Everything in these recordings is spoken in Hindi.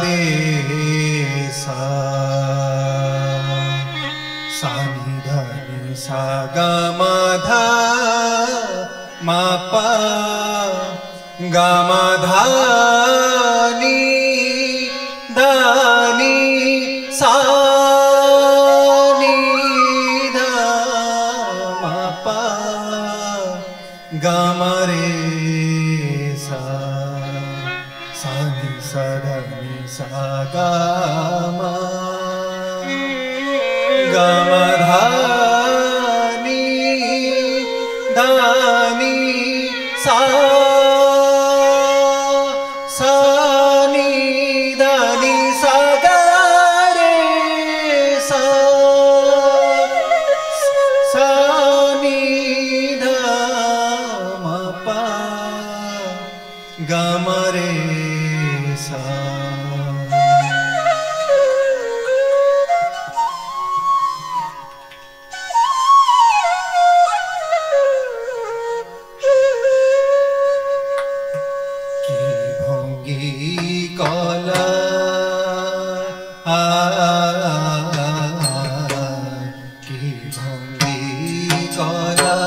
रे सा सा नि ध नि सा ग म ध म प ग म ध नि ध नि सा नि ध म प ग म रे सा सा नि सा ध नि सा ग म ग म ध नि ध नि सा सा नि ध नि सा ग रे सा सा नि ध म प ग म रे सा कला की भंगी कला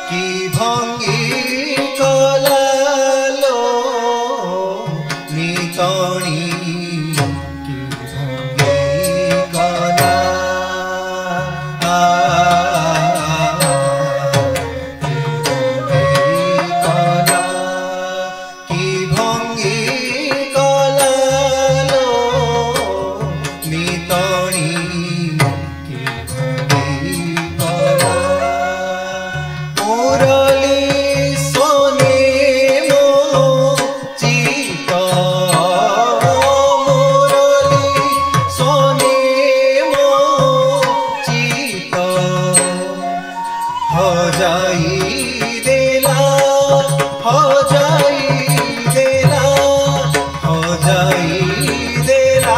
की भंगी कला लो नितणी की भंगी कला की भंगी कला लो नितणी की भंगी कला मुरली सोने मो चित मुरली सोने मो चित हो जाई देला हो जाई देला हो जाई देला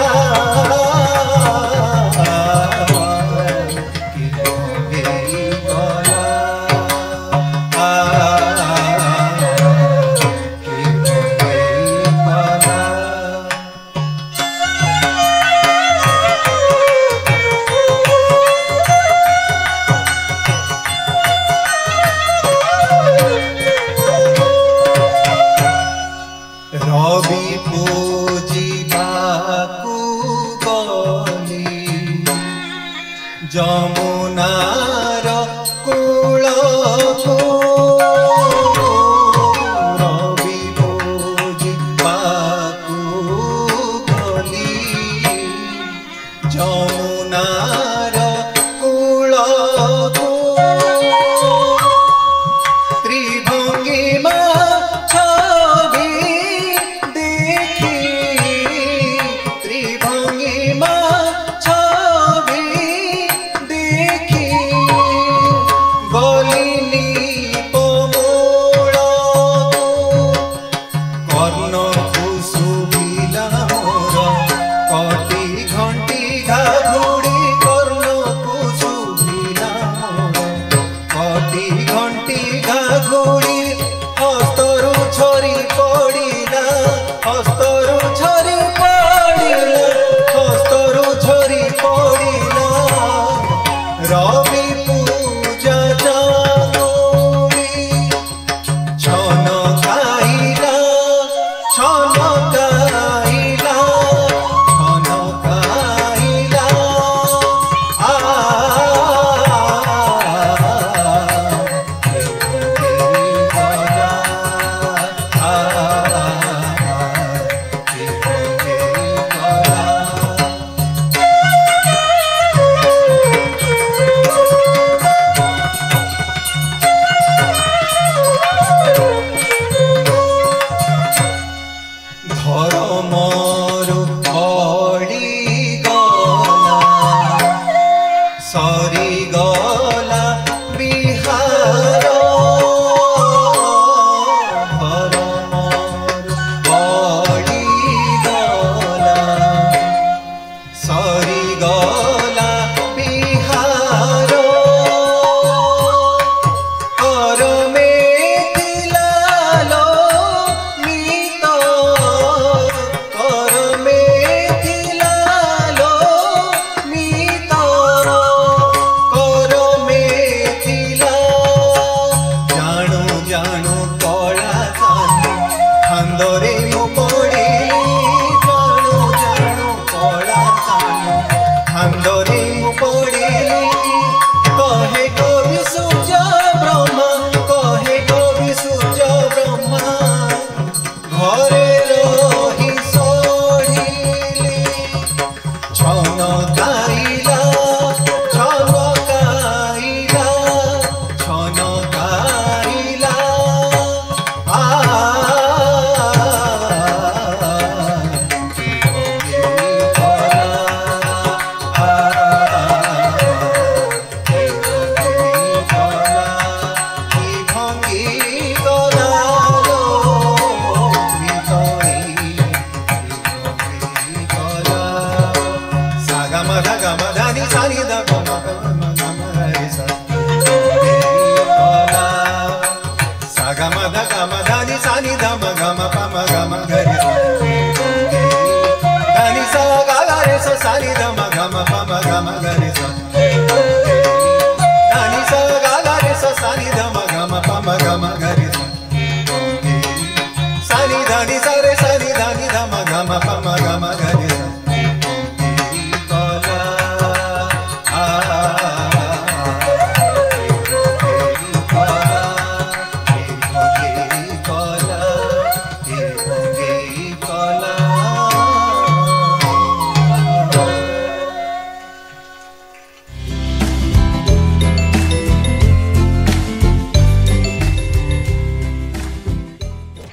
की भंगी कला की भंगी कला रवि पूजिबाकु गली जमुनार कूलकु रवि पूजिबाकु गली जमुनार कूलकु त्रिभंगी मा छवि देखी त्रिभंगी मा छवि देखी गलिनी पमूलकु कर्णकु शुभिला मोर कटी घंटी घाघुड़ी कर्णकु शुभिला मोर कटी घंटी घाघुड़ी हस्तरु छरी पड़िला हस्तरु छरी पड़िला हस्तरु छरी पड़िला रवि पूजा चांदोली छन खाइला छन खाइला छन खाइला गम गरे